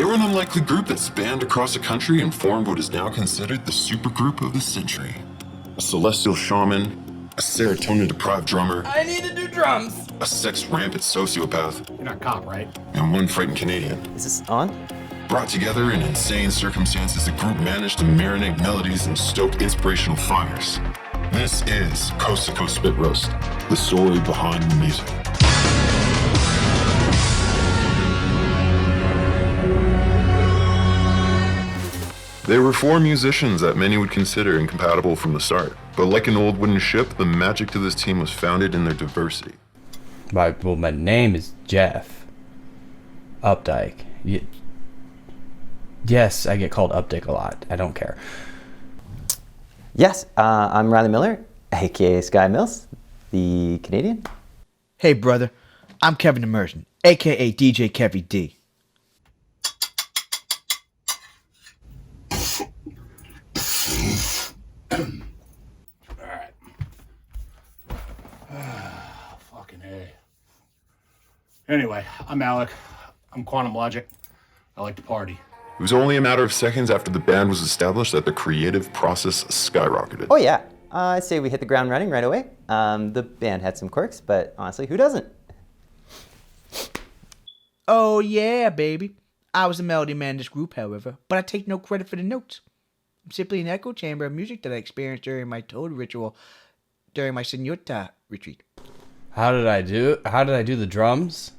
They were an unlikely group that spanned across the country and formed what is now considered the supergroup of the century. A celestial shaman, a serotonin-deprived drummer, I need to do drums! a sex-rampant sociopath, You're not a cop, right? and one frightened Canadian. Is this on? Brought together in insane circumstances, the group managed to marinate melodies and stoke inspirational fires. This is Coast to Coast Spit Roast, the story behind the music. They were four musicians that many would consider incompatible from the start. But like an old wooden ship, the magic to this team was founded in their diversity. My name is Jeff Updike. Yes, I get called Updike a lot. I don't care. Yes, I'm Riley Miller, aka Sky Mills, the Canadian. Hey brother, I'm Kevin Immersion, aka DJ Kevy D. Alright. Fucking A. Anyway, I'm Alec. I'm Quantum Logic. I like to party. It was only a matter of seconds after the band was established that the creative process skyrocketed. Oh yeah, I'd say we hit the ground running right away. The band had some quirks, but honestly, who doesn't? Oh yeah, baby. I was the melody man in this group, however, but I take no credit for the notes. I'm simply an echo chamber of music that I experienced during my toad ritual during my Señorita retreat. How did I do the drums?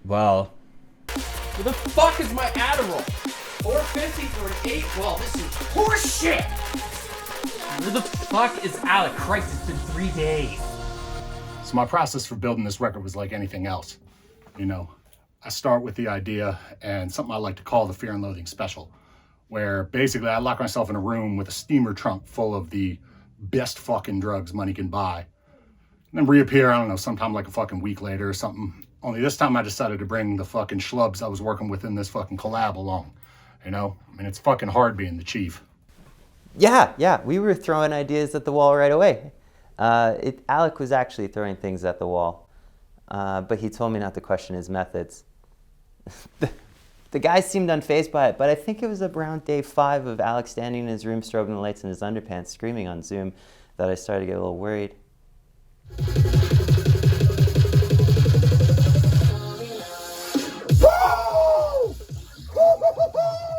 Well, Where the fuck is my Adderall? 450 for an 8 ball. This is horseshit! Where the fuck is Alec? Christ, it's been 3 days. So my process for building this record was like anything else. You know, I start with the idea and something I like to call the Fear and Loathing special, where basically I lock myself in a room with a steamer trunk full of the best fucking drugs money can buy. And then reappear, I don't know, sometime like a fucking week later or something. Only this time I decided to bring the fucking schlubs I was working with in this fucking collab along. You know? I mean, it's fucking hard being the chief. Yeah, we were throwing ideas at the wall right away. Alec was actually throwing things at the wall, but he told me not to question his methods. The guy seemed unfazed by it, but I think it was around day 5 of Alec standing in his room, strobing the lights in his underpants, screaming on Zoom, that I started to get a little worried.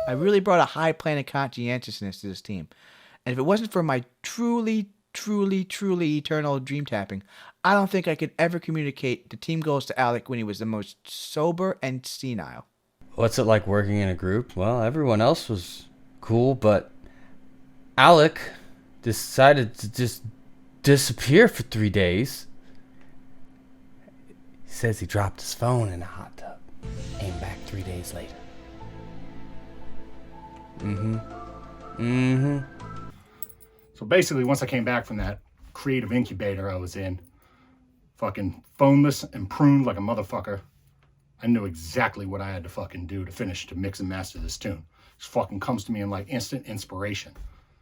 I really brought a high plane of conscientiousness to this team. And if it wasn't for my truly eternal dream tapping, I don't think I could ever communicate the team goals to Alec when he was the most sober and senile. what's it like working in a group? Well, everyone else was cool, but Alec decided to just disappear for 3 days. He says he dropped his phone in a hot tub. Came back 3 days later. So basically, once I came back from that creative incubator I was in, fucking phoneless and pruned like a motherfucker, I knew exactly what I had to fucking do to mix and master this tune. It fucking comes to me in like instant inspiration.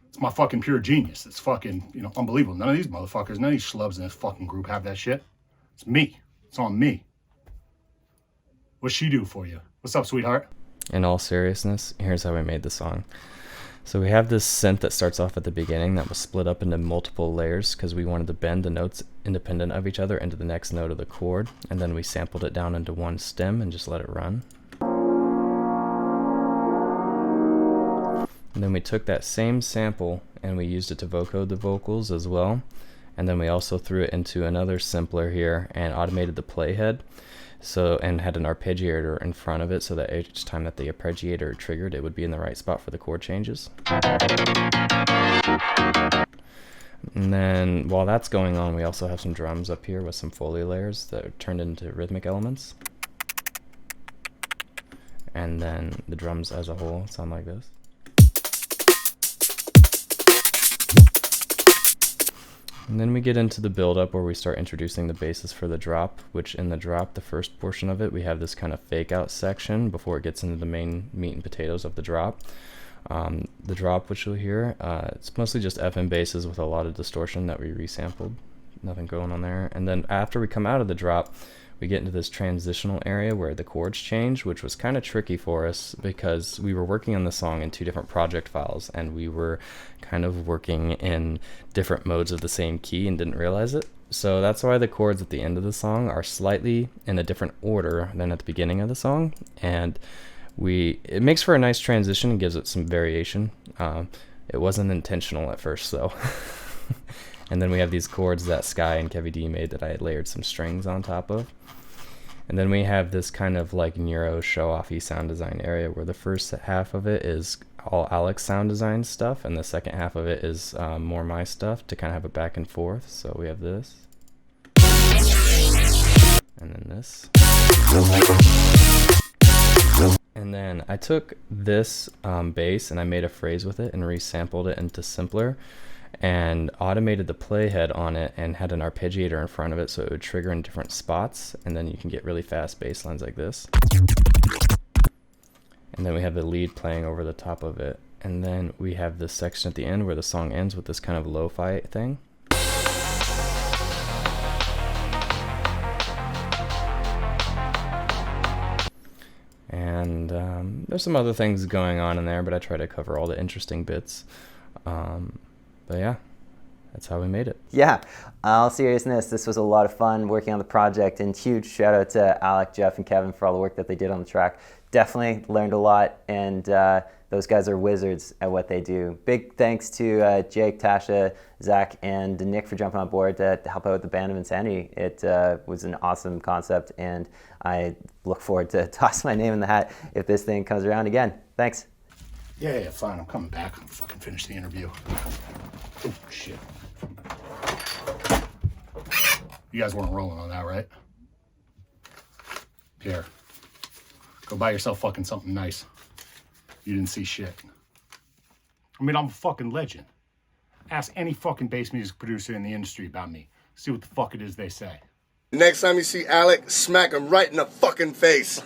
It's my fucking pure genius. It's fucking, unbelievable. None of these motherfuckers, none of these schlubs in this fucking group have that shit. It's me. It's on me. What's she do for you? What's up, sweetheart? In all seriousness, here's how we made the song. So we have this synth that starts off at the beginning that was split up into multiple layers because we wanted to bend the notes independent of each other into the next note of the chord, and then we sampled it down into one stem and just let it run. And then we took that same sample and we used it to vocode the vocals as well, and then we also threw it into another simpler here and automated the playhead. And had an arpeggiator in front of it so that each time that the arpeggiator triggered, it would be in the right spot for the chord changes. And then while that's going on, we also have some drums up here with some Foley layers that are turned into rhythmic elements. And then the drums as a whole sound like this. And then we get into the build-up where we start introducing the basis for the drop, which in the drop, the first portion of it, we have this kind of fake-out section before it gets into the main meat and potatoes of the drop. The drop, which you'll hear, it's mostly just FM basses with a lot of distortion that we resampled. Nothing going on there. And then after we come out of the drop, we get into this transitional area where the chords change, which was kind of tricky for us because we were working on the song in 2 different project files, and we were kind of working in different modes of the same key and didn't realize it. So that's why the chords at the end of the song are slightly in a different order than at the beginning of the song, and it makes for a nice transition and gives it some variation. It wasn't intentional at first though. And then we have these chords that Sky and Kevy D made that I had layered some strings on top of. And then we have this kind of like Neuro show-offy sound design area where the first half of it is all Alex sound design stuff, and the second half of it is more my stuff to kind of have a back and forth. So we have this. And then this. And then I took this bass and I made a phrase with it and resampled it into Simpler and automated the playhead on it and had an arpeggiator in front of it so it would trigger in different spots, and then you can get really fast bass lines like this. And then we have the lead playing over the top of it, and then we have this section at the end where the song ends with this kind of lo-fi thing. And there's some other things going on in there, but I try to cover all the interesting bits. But yeah, that's how we made it. Yeah, all seriousness, this was a lot of fun working on the project, and huge shout out to Alec, Jeff, and Kevin for all the work that they did on the track. Definitely learned a lot, and those guys are wizards at what they do. Big thanks to Jake, Tasha, Zach, and Nick for jumping on board to help out with the Band of Insanity. It was an awesome concept, and I look forward to tossing my name in the hat if this thing comes around again. Thanks. Yeah, fine. I'm coming back. I'm fucking finish the interview. Oh, shit. You guys weren't rolling on that, right? Here. Go buy yourself fucking something nice. You didn't see shit. I mean, I'm a fucking legend. Ask any fucking bass music producer in the industry about me. See what the fuck it is they say. Next time you see Alec, smack him right in the fucking face.